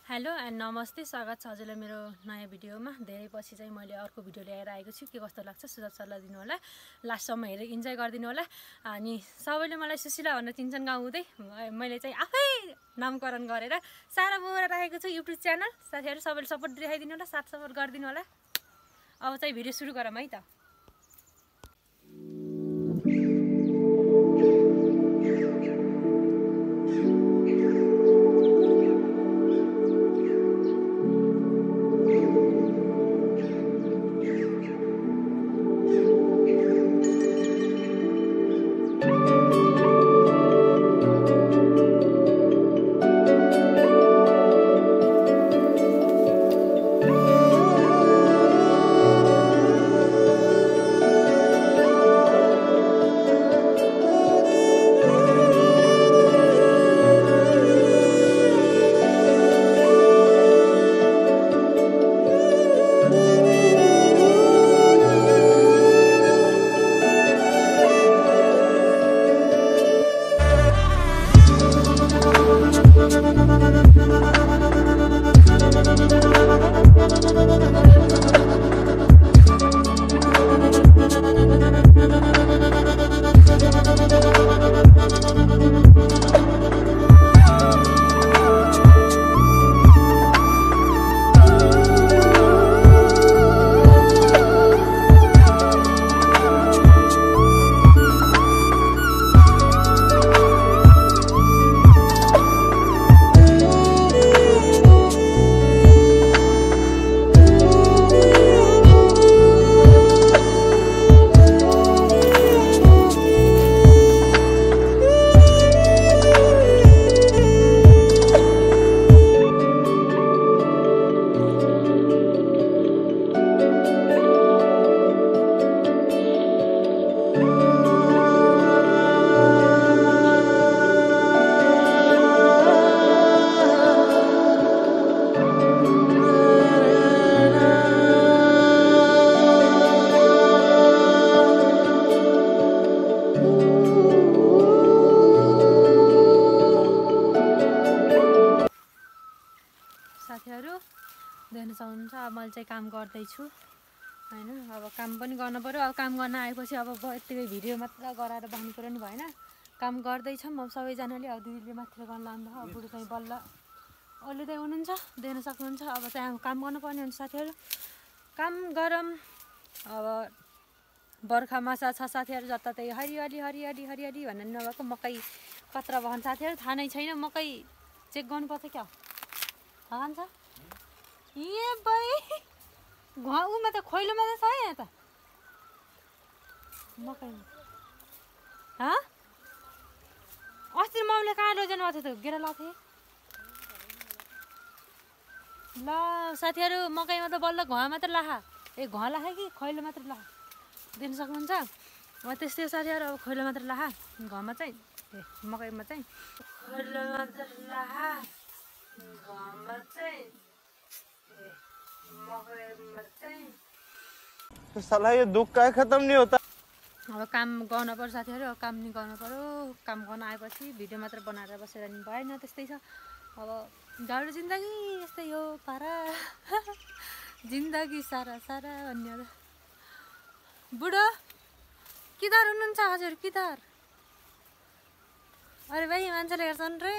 Hello and नमस्ते, स्वागत छ हजुरलाई मेरो नयाँ भिडियोमा। धेरै पछि चाहिँ मैले अर्को भिडियो ल्याएर आएको छु। के कस्तो लाग्छ सुझाव सल्लाह दिनु होला, लास्टसम्म हेरेर इन्जोय गरिदिनु होला। अनि सबैले मलाई सुशीला भनेर चिन्छन् गाउँ हुँदै। मैले चाहिँ आफै नामकरण गरेर सारा मोरा राखेको छु युट्युब च्यानल। साथीहरू सबैले सपोर्ट दिइदिनु होला, साथ सपोर्ट गरिदिनु होला। अब चाहिँ भिडियो सुरु गरौँ है त। साथीहरू देख्न सक्नुहुन्छ, अब मैले चाहिँ काम गर्दैछु हैन। अब काम पनि गर्नु पर्यो। अब काम गर्न आएपछि अब यतिकै भिडियो मात्र गराएर बस्नु पर्यो नि भएन। काम गर्दैछौँ अब सबैजनाले। अब दिदीले मात्र गर्न लाँदा अब बुढो चाहिँ बल्ल ओर्लिँदै हुनुहुन्छ, देख्न सक्नुहुन्छ। अब चाहिँ काम गर्नुपर्ने हुन्छ साथीहरू, काम गरौँ। अब बर्खा मासा छ साथीहरू, जताततै हरियाली हरियाली हरियाली भन्ने नभएको मकै कत्रा बगान साथीहरू थाहा नै छैन। मकै चेक गर्नुपर्छ क्या थाहा छ। ए भाइ उमा त खोइलोमा त छ यहाँ त मकैमा। अस्ति माउले कहाँ लैजानु भएको थियो त गेडा लाएको थिएँ ल साथीहरू। मकैमा त बल्ल घुवा मात्र लाखा, घुवा लाखा कि खैलो मात्र लाखा देख्न सक्नुहुन्छ। अब त्यस्तै साथीहरू, अब खैलो मात्र लाखा, घुवामा चाहिँ मकैमा चाहिँ खैलो मात्र लाखा, घुवामा चाहिँ मकैमा चाहिँ। साला ये दुख का खत्म नहीं होता। अब काम गर्नु पर्यो साथीहरू, अब काम नि गर्नु पर्यो। काम गर्न आएपछि भिडियो मात्र बनाएर बसेर नि भएन, त्यस्तै छ। अब गाउँ जिन्दगी यस्तै हो पारा जिन्दगी सारा सारा भन्ने। बुढो किधर हुनुहुन्छ हजुर, किधर? अरे भाइ मान्छेले हेर्छन् रे।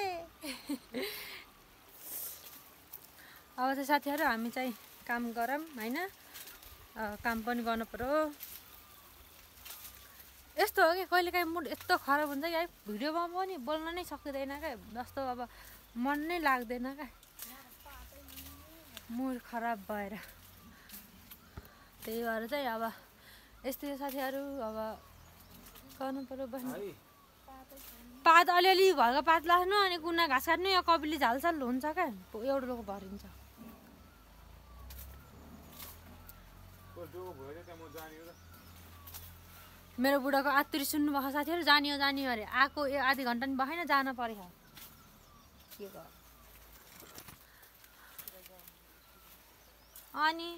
अब चाहिँ साथीहरू हामी चाहिँ काम गरौँ हैन। काम पनि गर्नु पर्यो। यस्तो हो कि कहिलेकाहीँ मुड यस्तो खराब हुन्छ कि भिडियोमा पनि बोल्न नै सकिँदैन क्या। जस्तो अब मन नै लाग्दैन क्या, मुड खराब भएर। त्यही भएर चाहिँ अब यस्तै साथीहरू, अब गर्नु पर्यो। बस्नु पात अलिअलि घरको पात लाग्नु, अनि कुना घाँस काट्नु, या कपिली झालसाल हुन्छ क्या, एउटा लोक भरिन्छ। मेरो बुढाको आत्तरी सुन्नुभएको साथीहरू, जानियो जानियो अरे आएको आधी घन्टा नि भएन, जान पऱ्यो। के गर अनि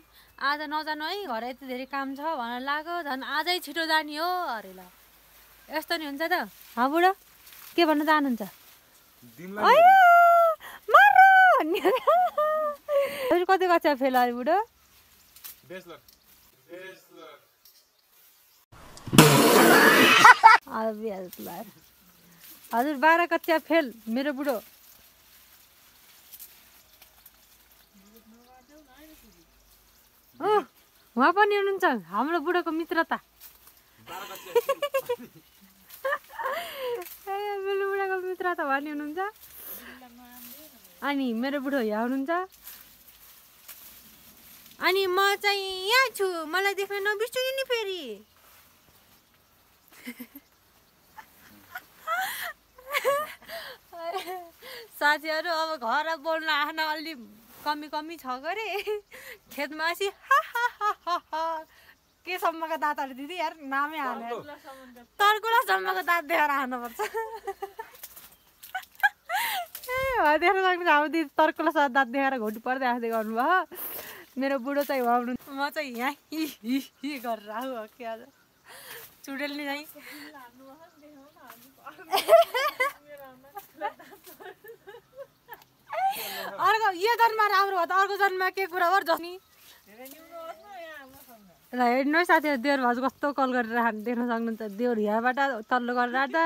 आज नजानु है, घर यति धेरै काम छ भनेर लाग्यो, झन् आजै छिटो जाने हो अरे। ल यस्तो नि हुन्छ त। बुढो के भन्न चाहनुहुन्छ? कति कक्षा फेल अरे बुढो हजुर 12 कक्षा फेल मेरो बुढो उहाँ पनि हुनुहुन्छ हाम्रो बुढोको मित्रता मेरो बुढाको मित्रता भन्ने हुनुहुन्छ अनि मेरो बुढो यहाँ हुनुहुन्छ अनि म चाहिँ यहाँ छु मलाई देख्न नबिर्सिनु नि फेरि साथीहरू अब घर बोल्न आफ्न अलि कमी छ गरे खेतमा आसी के सम्मको दाँतहरू दिदी यार नामै हाले तर्कुला सम्मको दाँत देखाएर हाल्नुपर्छ देख्न सक्नुहुन्छ अब दिदी तर्कुला दाँत देखाएर घोटी पर्दै आँख्दै गर्नुभयो मेरो बुढो चाहिँ हुनु म चाहिँ यहाँ हि गरेर आऊ के आज चुडेलले चाहिँ अर्को यो जन्ममा राम्रो भयो त अर्को जन्ममा के कुरा गर जस्नी र हेर्नुहोस् साथीहरू देउर भाउजू कस्तो कल गरेर देख्न सक्नुहुन्छ देउर यहाँबाट तल्लो गरेर आँट्दा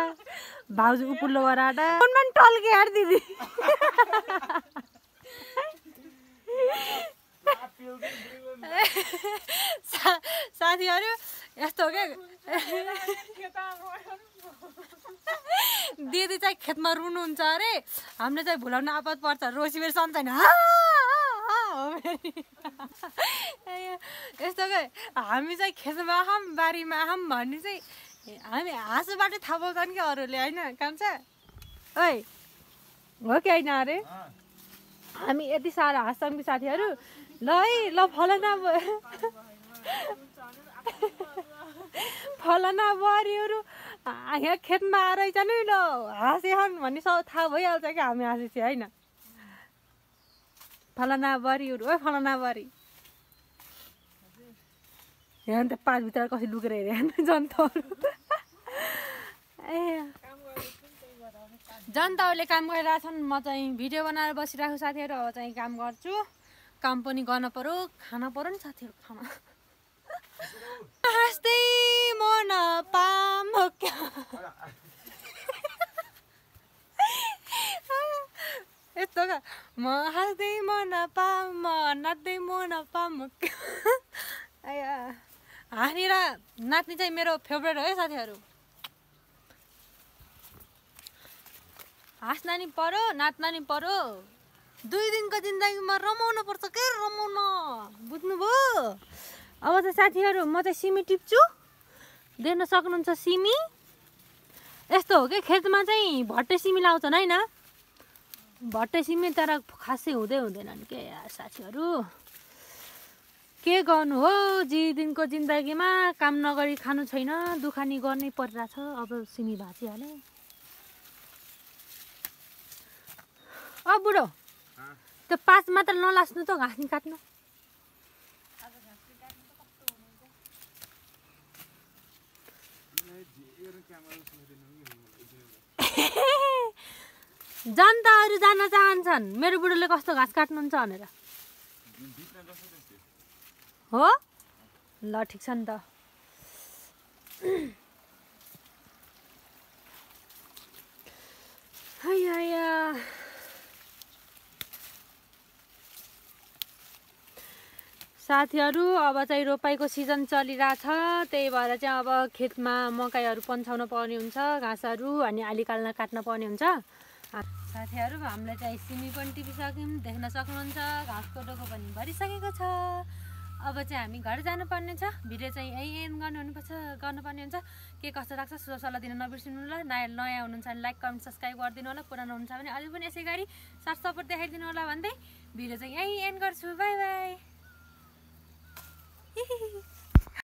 भाउजू उपल्लो गरेर आँट्दा फोनमा पनि टल्के हाट दिदी साथीहरू यस्तो हो क्या दिदी चाहिँ खेतमा रुनुहुन्छ अरे हामीले चाहिँ भुलाउन आपत पर्छ रोसी फेरि सम्झाइन यस्तो के हामी चाहिँ खेतमा आँखौँ बारीमा आँखौँ भन्ने चाहिँ हामी हाँसोबाटै थाहा पाउँछन् क्या अरूले होइन कान्छ ओइ हो कि होइन अरे हामी यति साह्रो हाँस्छौँ कि साथीहरू ल है ल फलाना बुहारीहरू यहाँ खेतमा आएर नि ल हाँसेछन् भन्ने थाहा भइहाल्छ क्या हामी हाँसेपछि होइन फलाना बुहारीहरू ओ फलाना बुहारी यहाँ त 5 भित्र कसरी लुकेर हेरे जनताहरू ए जनताहरूले काम गरिरहेछन् म चाहिँ भिडियो बनाएर बसिरहेको साथीहरू अब चाहिँ काम गर्छु काम पनि गर्न पर्यो खाना पर्यो नि साथीहरू खाना हाँस्दै म नपाम यस्तो क्या म हाँस्दै म नपाम म नाच्दै म नपाम हाँसेर नाच्ने चाहिँ मेरो फेभरेट हो है साथीहरू हाँस्न नि पर्यो नाच्न नि पर्यो 2 दिनको जिन्दगीमा रमाउनु पर्छ के रमाउन बुझ्नुभयो अब चाहिँ साथीहरू म चाहिँ सिमी टिप्छु देख्न सक्नुहुन्छ सिमी यस्तो हो कि खेतमा चाहिँ भट्टे सिमी लाउँछन् होइन भट्टे सिमी तर खासै हुँदैन नि के यार साथीहरू के गर्नु हो दिनको जिन्दगीमा काम नगरी खानु छैन दुखानी गर्नै परिरहेछ अब सिमी भाँचिहाले अब बुढो त्यो 5 मात्र नलास्नु त घाँस नि काट्नु जनताहरू जान चाहन्छन् मेरो बुढोले कस्तो घाँस काट्नुहुन्छ भनेर हो ल ठिक छ नि त साथीहरू अब चाहिँ रोपाइको सिजन चलिरहेछ त्यही भएर चाहिँ अब खेतमा मकैहरू पन्छाउन पर्ने हुन्छ घाँसहरू अनि आलीकालमा काट्न पर्ने हुन्छ साथीहरू हामीले चाहिँ सिमी पनि टिपिसक्यौँ देख्न सक्नुहुन्छ घाँसको डोको पनि भरिसकेको छ अब चाहिँ हामी घर जानुपर्ने छ भिडियो चाहिँ यही एन्ड गर्नुपर्ने हुन्छ के कस्तो लाग्छ सुझाव सल्लाह दिन नबिर्सिनु होला नयाँ हुनुहुन्छ भने लाइक कमेन्ट सब्सक्राइब गरिदिनु होला पुरानो हुनुहुन्छ भने अझै पनि यसै गरी साथ सपोर्ट देखाइदिनु होला भन्दै भिडियो चाहिँ यही एन्ड गर्छु बाई बाई